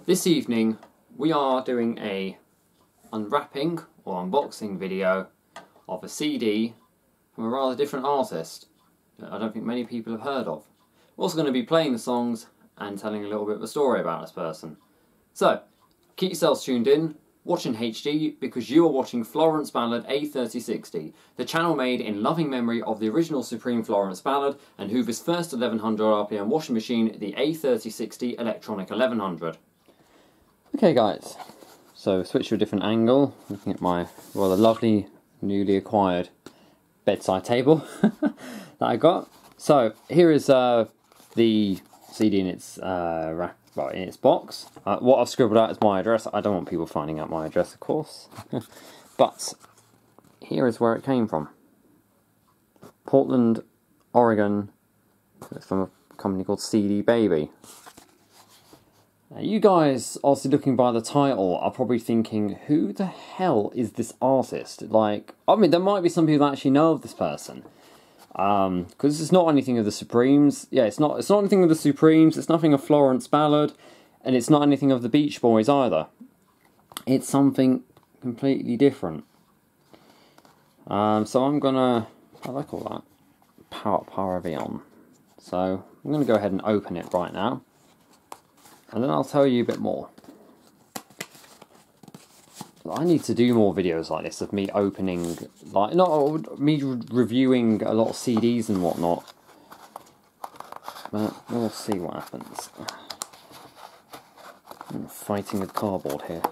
This evening we are doing a unwrapping or unboxing video of a CD from a rather different artist that I don't think many people have heard of. We're also going to be playing the songs and telling a little bit of a story about this person. So, keep yourselves tuned in, watching HD, because you are watching Florence Ballad A3060, the channel made in loving memory of the original Supreme Florence Ballad and Hoover's first 1100 RPM washing machine, the A3060 Electronic 1100. Okay guys, so switch to a different angle, looking at my rather lovely newly acquired bedside table that I got. So here is the CD in its in its box. What I've scribbled out is my address. I don't want people finding out my address, of course. But here is where it came from. Portland, Oregon. It's from a company called NorCalBaby. Now, you guys, obviously looking by the title, are probably thinking, who the hell is this artist? Like, I mean, there might be some people that actually know of this person. Because it's not anything of the Supremes. Yeah, it's not anything of the Supremes, it's nothing of Florence Ballad, and it's not anything of the Beach Boys either. It's something completely different. So I'm gonna, how do I call that? Paravion. So I'm gonna go ahead and open it right now, and then I'll tell you a bit more. I need to do more videos like this of me opening, like, not me reviewing a lot of CDs and whatnot. But we'll see what happens. I'm fighting with cardboard here.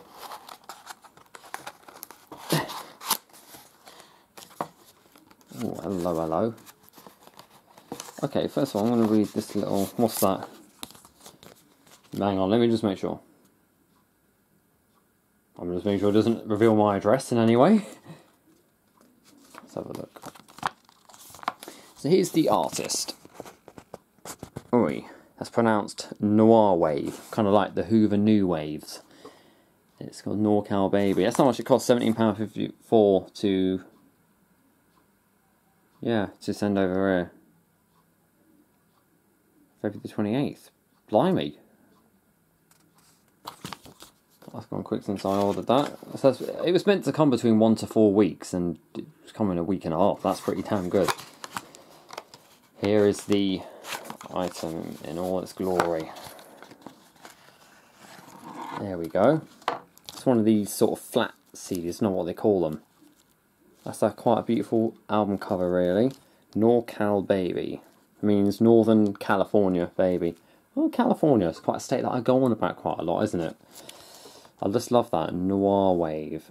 Oh, hello, hello. Okay, first of all, I'm going to read this little, what's that? Hang on, let me just make sure. I'm just making sure it doesn't reveal my address in any way. Let's have a look. So here's the artist. Oi, that's pronounced Noir Wave, kind of like the Hoover New Waves. It's called NorCalBaby. That's how much it costs, £17.54 to, yeah, to send over here. February the 28th. Blimey. That's gone quick since I ordered that. So it was meant to come between 1 to 4 weeks, and it's come in a week and a half. That's pretty damn good. Here is the item in all its glory. There we go. It's one of these sort of flat CDs, not what they call them. That's quite a beautiful album cover, really. NorCalBaby. It means Northern California baby. Well, California is quite a state that I go on about quite a lot, isn't it? I just love that Noir Wave.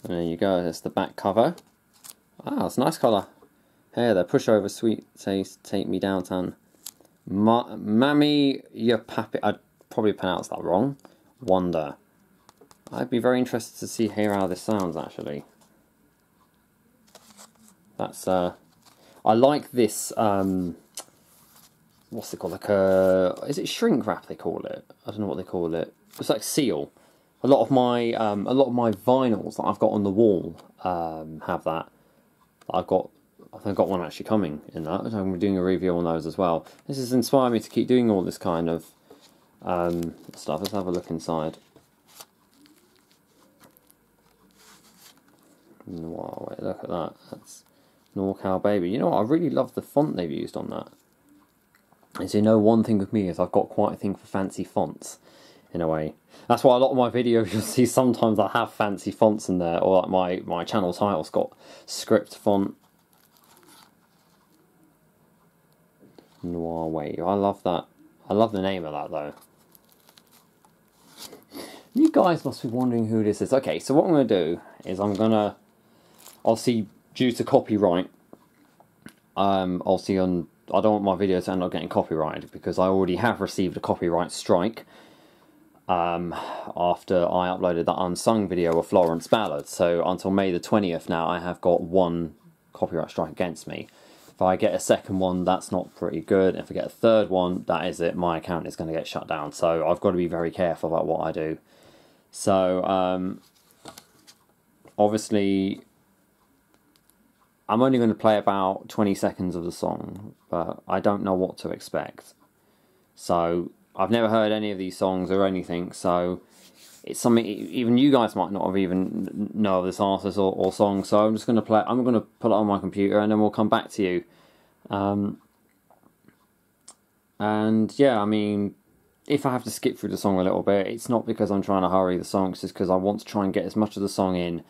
And there you go, that's the back cover. Ah, it's a nice colour. Hey there, pushover, sweet taste, take me downtown. Mammy, your pappy, I'd probably pronounce that wrong. Wonder. I'd be very interested to hear how this sounds, actually. That's, I like this, what's it called, like is it shrink wrap they call it? I don't know what they call it. It's like seal. A lot of my vinyls that I've got on the wall have that. I think I've got one actually coming in that. So I'm doing a review on those as well. This has inspired me to keep doing all this kind of stuff. Let's have a look inside. Wow, wait, look at that. That's NorCalBaby. You know what? I really love the font they've used on that. As you know, one thing with me is I've got quite a thing for fancy fonts, in a way. That's why a lot of my videos you'll see sometimes I have fancy fonts in there, or like my channel title's got script font. Noir Wave. I love that. I love the name of that though. You guys must be wondering who this is. Okay, so what I'm going to do is I'm going to, obviously due to copyright, obviously I don't want my videos to end up getting copyrighted, because I already have received a copyright strike after I uploaded that unsung video of Florence Ballad. So until May the 20th now, I have got one copyright strike against me. If I get a second one, that's not pretty good. If I get a third one, that is it. My account is going to get shut down. So I've got to be very careful about what I do. So obviously I'm only going to play about 20 seconds of the song, but I don't know what to expect. So I've never heard any of these songs or anything, so it's something even you guys might not have even know of this artist or song. So I'm just going to play. I'm going to put it on my computer, and then we'll come back to you. And yeah, I mean, if I have to skip through the song a little bit, it's not because I'm trying to hurry the song. It's just because I want to try and get as much of the song in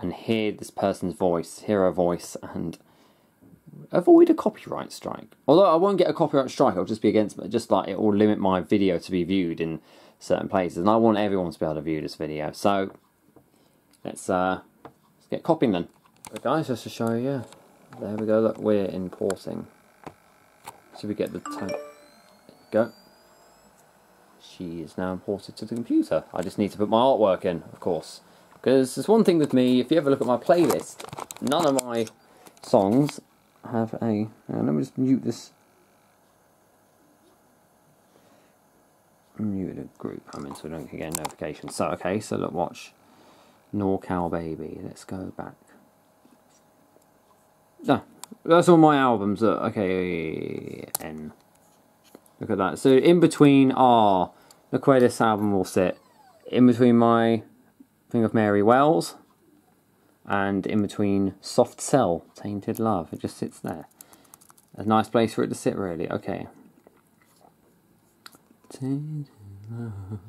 and hear this person's voice, hear her voice, and avoid a copyright strike. Although I won't get a copyright strike, it'll just be against me. Just like it will limit my video to be viewed in certain places, and I want everyone to be able to view this video. So let's get copying then. But guys, just to show you, there we go. Look, we're importing. So we get the type. There we go. She is now imported to the computer. I just need to put my artwork in, of course. Because there's one thing with me, if you ever look at my playlist, none of my songs have a... let me just mute this. Mute the group I'm in so we don't get notifications. So, okay, so look, watch NorCalBaby. Let's go back. No, that's all my albums. Okay, N. Look at that. So in between look where this album will sit. In between my thing of Mary Wells and in between Soft Cell, Tainted Love. It just sits there. A nice place for it to sit, really. Okay. Tainted Love.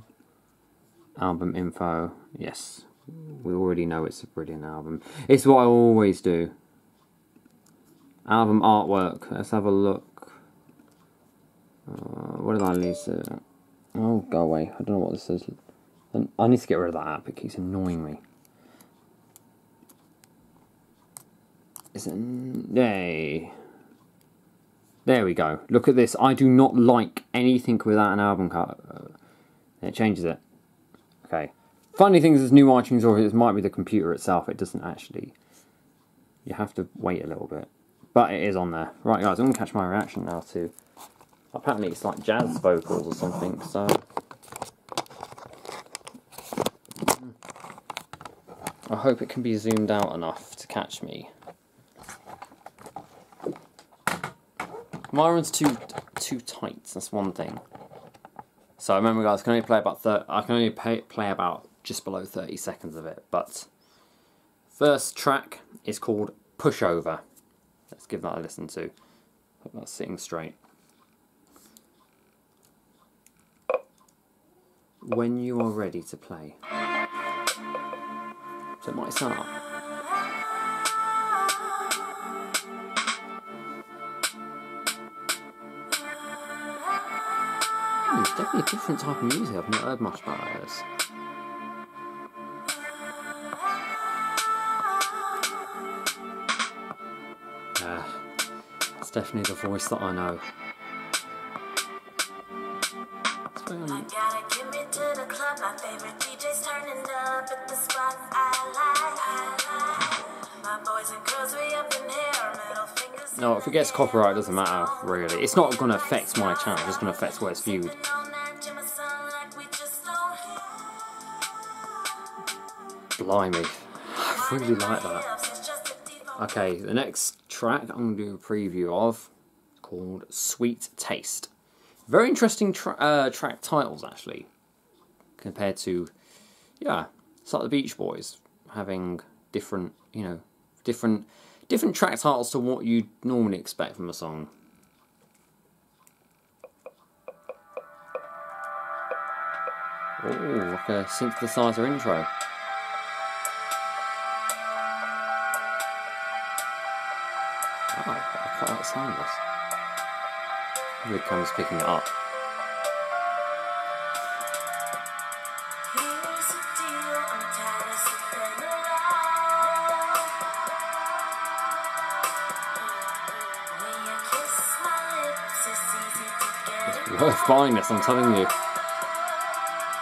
Album info. Yes. We already know it's a brilliant album. It's what I always do. Album artwork. Let's have a look. What did I lose? Oh, go away. I don't know what this is. I need to get rid of that app. It keeps annoying me. Is it? Yay. There we go. Look at this. I do not like anything without an album cover. It changes it. Okay. Funny thing is, there's new iTunes, or it might be the computer itself. It doesn't actually. You have to wait a little bit. But it is on there. Right, guys, I'm going to catch my reaction now to... Apparently it's like jazz vocals or something, so... I hope it can be zoomed out enough to catch me. My room's too tight, that's one thing. So remember, guys, I can only play about just below 30 seconds of it, but... First track is called Pushover. Let's give that a listen to. Hope that's sitting straight. When you are ready to play. So it might sound. It's definitely a different type of music. I've not heard much about this. It's definitely the voice that I know. No, if it gets copyright, it doesn't matter, really. It's not going to affect my channel, it's just going to affect where it's viewed. Blimey. I really like that. Okay, the next track I'm going to do a preview of, called Sweet Taste. Very interesting track titles, actually, compared to, yeah, it's like the Beach Boys having different, you know, different track titles to what you'd normally expect from a song. Oh, like a synthesizer intro. Oh, I quite like the sound of this. The camera's picking it up. It's worth buying this, I'm telling you.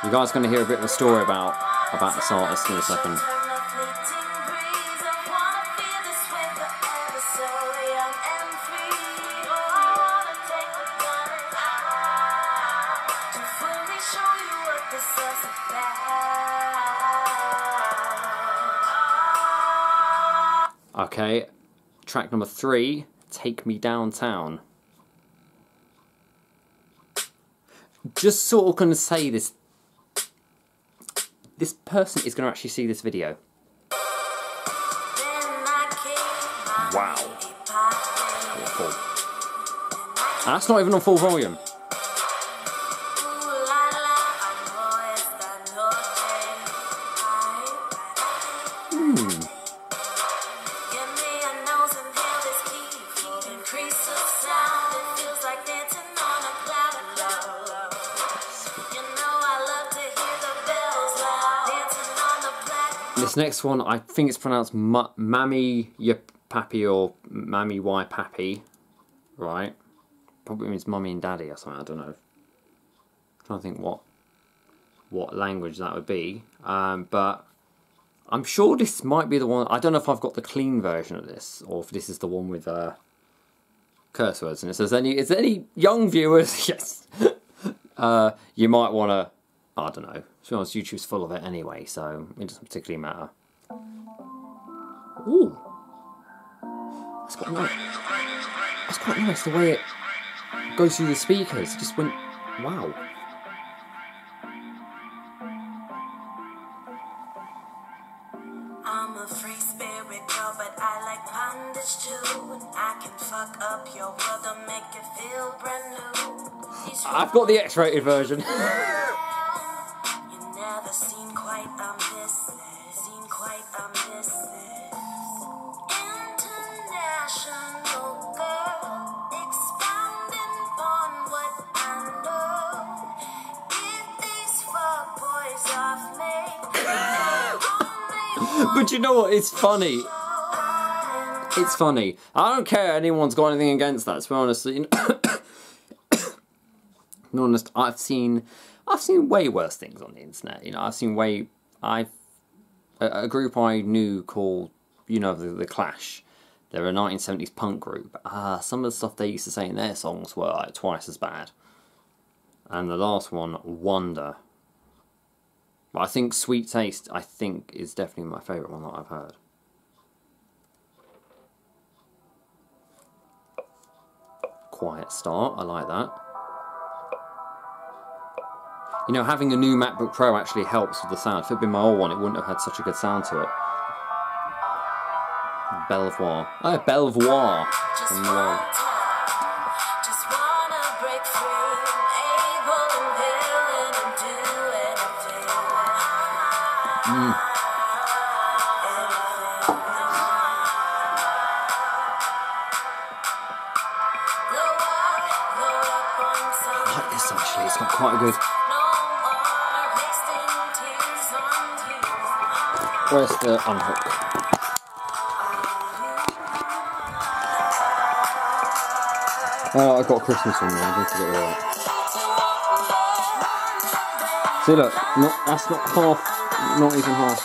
You guys are going to hear a bit of a story about this artist in a second. Okay, track number 3, Take Me Downtown. just sort of going to say this. This person is going to actually see this video. Wow. And that's not even on full volume. This next one, I think it's pronounced Mammy Ya Pappy or Mammy Y Pappy, right? Probably means Mummy and Daddy or something, I don't know. I'm trying to think what language that would be. But I'm sure this might be the one. I don't know if I've got the clean version of this, or if this is the one with curse words. And it says, is there any young viewers? Yes. You might want to, I don't know. To be honest, YouTube's full of it anyway, so it doesn't particularly matter. Ooh. That's quite nice. That's quite nice, the way it goes through the speakers. It just went, wow. I'm a free spirit girl, but I like bondage too. And I can fuck up your world and make it feel brand new. I've got the X-rated version. You never seen quite this. Seen quite this. International girl, expounding on what I know. Get these fuckboys off me. But you know what? It's funny. It's funny. I don't care anyone's got anything against that, to be honest. You know, to be honest, I've seen way worse things on the internet. You know, I've seen a group I knew called, you know, the Clash. They're a 1970s punk group. Some of the stuff they used to say in their songs were like twice as bad. And the last one, Wonder. But I think Sweet Taste, I think, is definitely my favourite one that I've heard. Quiet start, I like that. You know, having a new MacBook Pro actually helps with the sound. If it had been my old one, it wouldn't have had such a good sound to it. Belvoir. Oh, Belvoir. From Noir. I like this actually, it's got quite a good... Where's the unhook? Oh, I got Christmas on there, I need to get rid of that. See look, that's not half, not even half.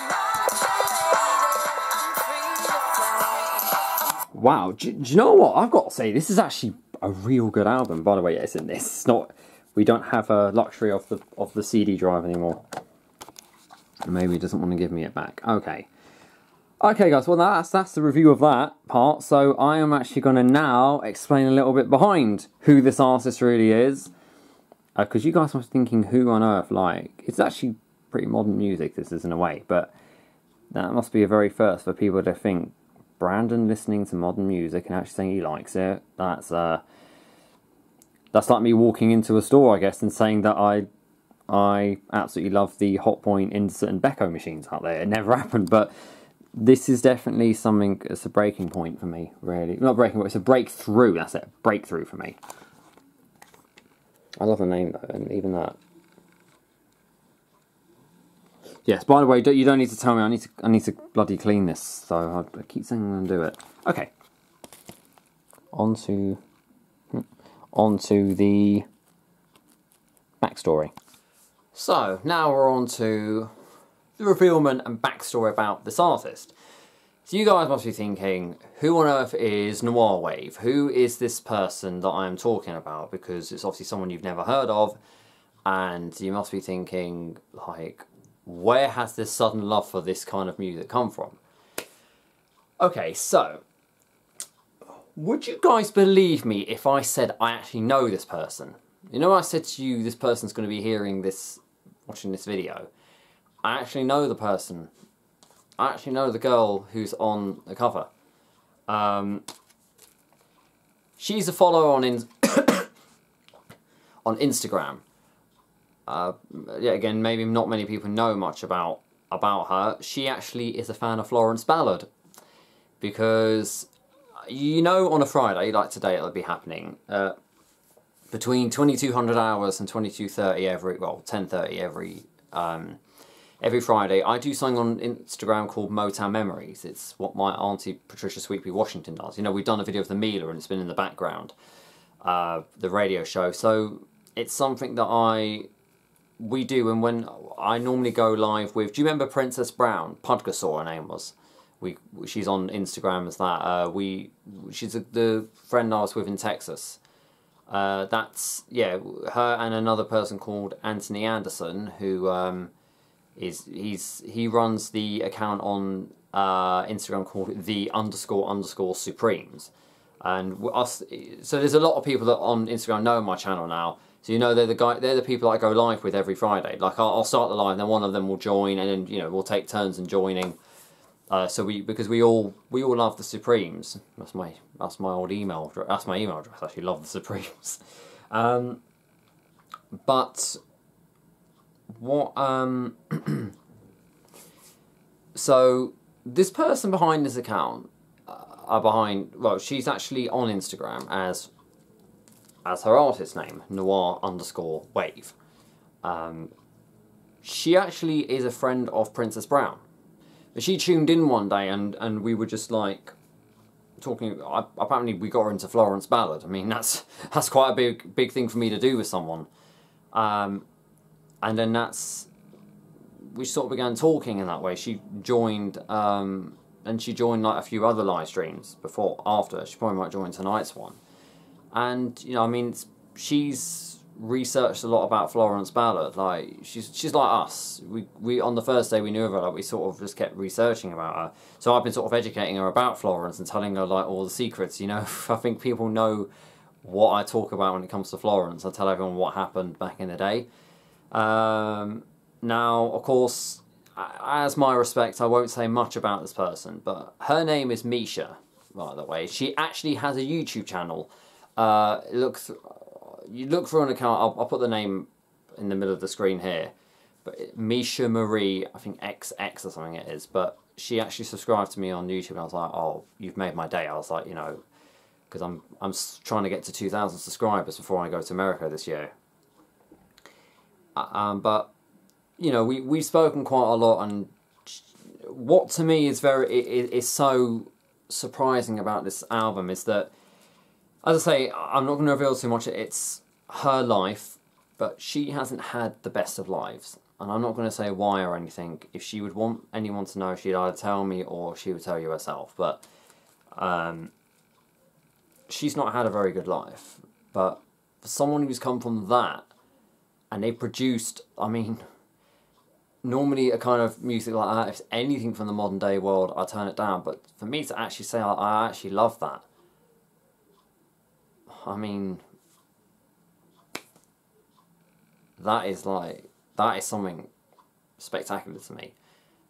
Wow, do you know what? I've got to say, this is actually a real good album. By the way, yes, in this, it's not. We don't have a luxury of the CD drive anymore. Maybe he doesn't want to give me it back. Okay, guys. Well, that's the review of that part. So I am actually going to now explain a little bit behind who this artist really is, because you guys must be thinking, who on earth? Like, it's actually pretty modern music. This is in a way, but that must be a very first for people to think. Brandon listening to modern music and actually saying he likes it. That's like me walking into a store, I guess, and saying that I absolutely love the Hotpoint, Insert and Becco machines out there. It never happened, but this is definitely something. It's a breaking point for me, really. Not breaking point. It's a breakthrough. That's it. Breakthrough for me. I love the name though, and even that. Yes, by the way, you don't need to tell me. I need to bloody clean this. So I keep saying I'm going to do it. Okay. Onto the backstory. So now we're on to the revealment and backstory about this artist. So you guys must be thinking, who on earth is Noir Wave? Who is this person that I'm talking about? Because it's obviously someone you've never heard of, and you must be thinking, like, where has this sudden love for this kind of music come from? Okay, so, would you guys believe me if I said I actually know this person? You know, I said to you, this person's going to be hearing this, watching this video. I actually know the person. I actually know the girl who's on the cover. She's a follower on on Instagram. Yeah, again, maybe not many people know much about her. She actually is a fan of Florence Ballard, because you know, on a Friday like today, it'll be happening between 2200 hours and 22:30 every, well, 10:30 every Friday. I do something on Instagram called Motown Memories. It's what my auntie Patricia Sweetby Washington does. You know, we've done a video of the Mila and it's been in the background, the radio show. So it's something that we do, and when I normally go live with, do you remember Princess Brown? Pudgasaw, her name was. She's on Instagram as that. She's the friend I was with in Texas. That's, yeah, her and another person called Anthony Anderson, who he runs the account on Instagram called __Supremes. And so there's a lot of people that on Instagram know my channel now. So you know, they're the people that I go live with every Friday. Like I'll start the live, and then one of them will join, and then, you know, we'll take turns in joining. Because we all love the Supremes. That's my old email. That's my email address. I actually love the Supremes. But what so this person behind this account well, she's actually on Instagram as her artist name, Noir_Wave. She actually is a friend of Princess Brown. But she tuned in one day, and we were just like talking. Apparently, we got her into Florence Ballard. I mean, that's quite a big thing for me to do with someone. And then we sort of began talking in that way. She joined, and she joined like a few other live streams after. She probably might join tonight's one. And, you know, I mean, she's researched a lot about Florence Ballard. Like, she's like us. We on the first day we knew of her, like, we sort of just kept researching about her. So I've been sort of educating her about Florence and telling her like all the secrets. You know, I think people know what I talk about when it comes to Florence. I tell everyone what happened back in the day. Now, of course, as my respect, I won't say much about this person, but her name is Misha, by the way. She actually has a YouTube channel. You look for an account, I'll put the name in the middle of the screen here, but Misha Marie, I think XX or something it is, but she actually subscribed to me on YouTube, and I was like, oh, you've made my day. I was like, you know, because I'm trying to get to 2,000 subscribers before I go to America this year. But, you know, we've spoken quite a lot, and what to me is is so surprising about this album is that, as I say, I'm not going to reveal too much. It's her life, but she hasn't had the best of lives. And I'm not going to say why or anything. If she would want anyone to know, she'd either tell me or she would tell you herself. But she's not had a very good life. But for someone who's come from that, and they produced, I mean, normally a kind of music like that, if it's anything from the modern day world, I turn it down. But for me to actually say I actually love that, I mean, that is something spectacular to me.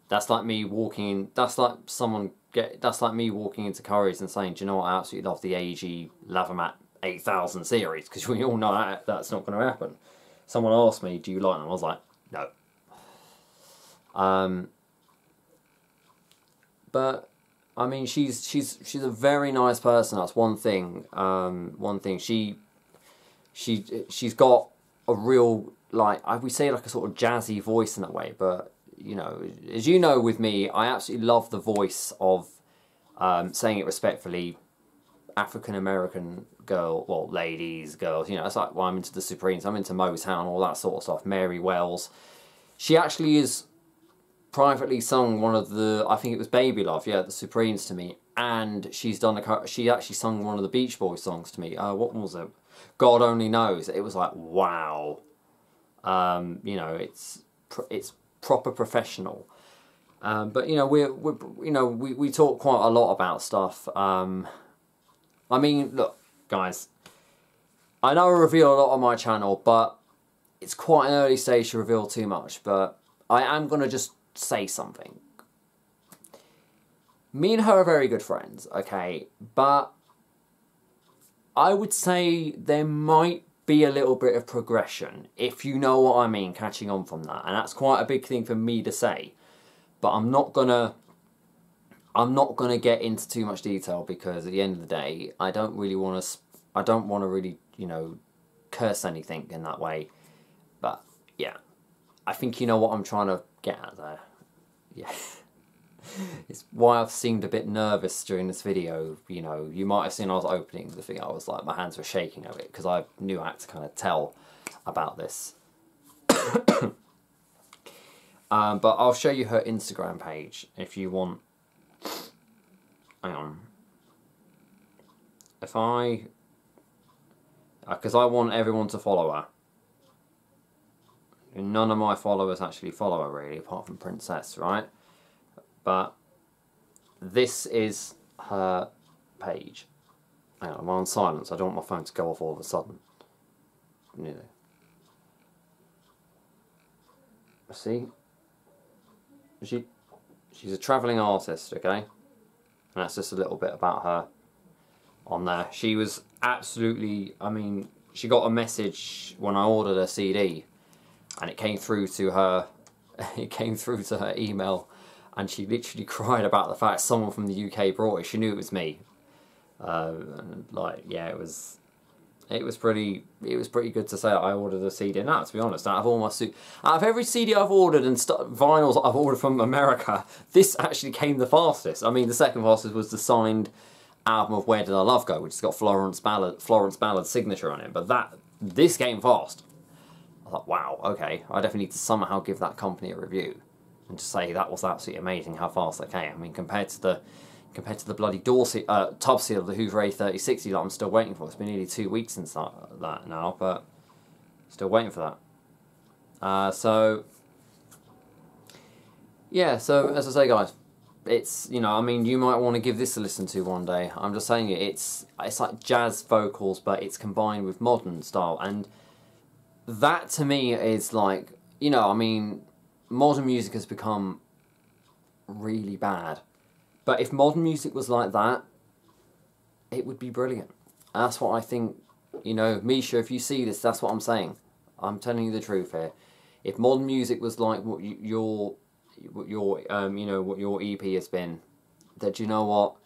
That's like me walking in, that's like me walking into Curry's and saying, do you know what, I absolutely love the AEG Lavamat 8000 series, because we all know that's not going to happen. Someone asked me, do you like them? I was like, no. But I mean, she's a very nice person. That's one thing. She's got a real, like, we say, like a sort of jazzy voice in that way. But you know, as you know, with me, I absolutely love the voice of, saying it respectfully, African American girl, well, ladies, girls. You know, it's like, well, I'm into the Supremes, I'm into Motown, all that sort of stuff. Mary Wells. She actually is privately sung one of the, I think it was Baby Love, yeah, the Supremes to me, and she actually sung one of the Beach Boys songs to me. What was it? God Only Knows. It was like, wow. You know, it's proper professional. But you know, we talk quite a lot about stuff. I mean, look, guys, I know I reveal a lot on my channel, but it's quite an early stage to reveal too much. But I am going to just say something. Me and her are very good friends, okay? But I would say there might be a little bit of progression, if you know what I mean, catching on from that. And that's quite a big thing for me to say. But I'm not gonna get into too much detail, because at the end of the day, I don't want to really, you know, curse anything in that way. But yeah, I think you know what I'm trying to get at there. Yeah. It's why I've seemed a bit nervous during this video. You know, you might have seen I was opening the thing, I was like, my hands were shaking a bit, because I knew I had to kind of tell about this. But I'll show you her Instagram page if you want. Hang on. If because I want everyone to follow her. None of my followers actually follow her, really, apart from Princess, right? But this is her page. Hang on, I'm on silence. I don't want my phone to go off all of a sudden. Nearly. See? She's a travelling artist, okay? And that's just a little bit about her on there. She was absolutely, I mean, she got a message when I ordered a CD, and it came through to her, it came through to her email, and she literally cried about the fact someone from the UK brought it. She knew it was me. And like, yeah, it was pretty good to say that I ordered a CD. Now, to be honest, out of every CD I've ordered and vinyls I've ordered from America, this actually came the fastest. I mean, the second fastest was the signed album of Where Did Our Love Go, which has got Florence Ballard's signature on it. But this came fast. I thought, wow, okay, I definitely need to somehow give that company a review and just say that was absolutely amazing how fast they came. I mean, compared to the bloody tub seal of the Hoover A3060 that I'm still waiting for. It's been nearly 2 weeks since that now, but still waiting for that. So yeah, so as I say, guys, it's, you know, I mean, you might want to give this a listen to one day. I'm just saying it's like jazz vocals, but it's combined with modern style, and that to me is like, you know, I mean, modern music has become really bad. But if modern music was like that, it would be brilliant. That's what I think, you know, Misha, if you see this, that's what I'm saying. I'm telling you the truth here. If modern music was like what your EP has been, that, you know what,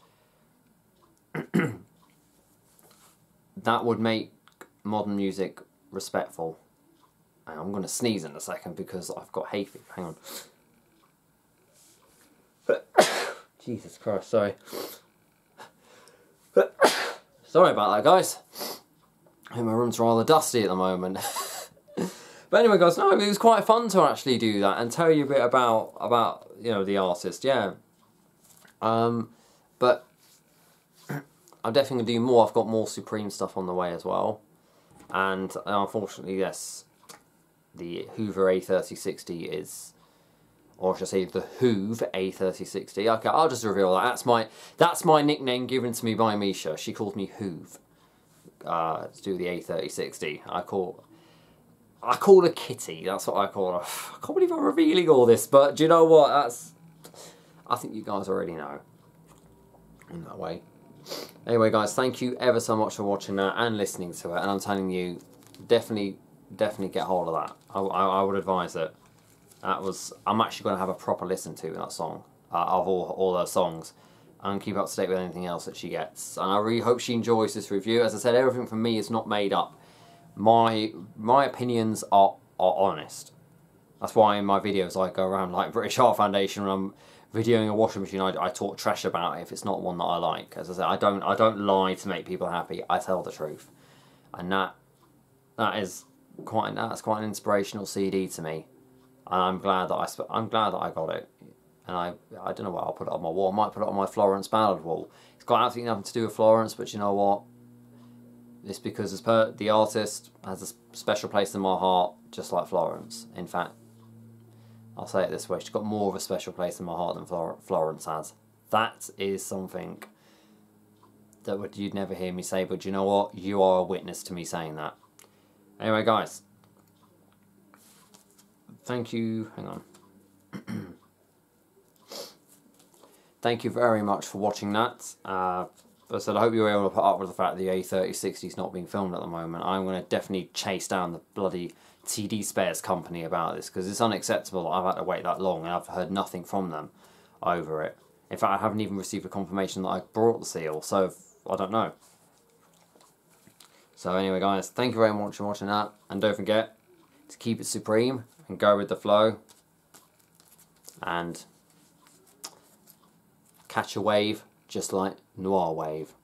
that would make modern music respectful. And I'm going to sneeze in a second because I've got hay fever. Hang on. Jesus Christ, sorry. Sorry about that, guys. I think my room's rather dusty at the moment. But anyway, guys, no, it was quite fun to actually do that and tell you a bit about you know, the artist, yeah. But I'm definitely going to do more. I've got more Supreme stuff on the way as well. And unfortunately, yes, the Hoover A3060 is, or should I say the Hoove A3060. Okay, I'll just reveal that. That's my nickname given to me by Misha. She called me Hoove. To do the A3060. I call her Kitty. That's what I call her. I can't believe I'm revealing all this, but do you know what? I think you guys already know. In that way. Anyway, guys, thank you ever so much for watching that and listening to it. And I'm telling you, definitely get hold of that. I would advise it. I'm actually going to have a proper listen to that song, of all her songs, and keep up to date with anything else that she gets. And I really hope she enjoys this review. As I said, everything from me is not made up. My opinions are honest. That's why in my videos I go around like British Heart Foundation when I'm videoing a washing machine. I talk trash about it if it's not one that I like. As I said, I don't lie to make people happy. I tell the truth, and that's quite an inspirational CD to me. And I'm glad that I got it. And I don't know what I'll put it on my wall. I might put it on my Florence Ballard wall. It's got absolutely nothing to do with Florence, but you know what? It's because the artist has a special place in my heart, just like Florence. In fact, I'll say it this way, she's got more of a special place in my heart than Florence has. That is something that you'd never hear me say, but you know what? You are a witness to me saying that. Anyway, guys, thank you. Hang on. Thank you very much for watching that. As I said, I hope you were able to put up with the fact that the A3060 is not being filmed at the moment. I'm going to definitely chase down the bloody TD Spares company about this, because it's unacceptable that I've had to wait that long and I've heard nothing from them over it. In fact, I haven't even received a confirmation that I brought the seal, so I don't know. So anyway, guys, thank you very much for watching that, and don't forget to keep it supreme and go with the flow and catch a wave just like Noir Wave.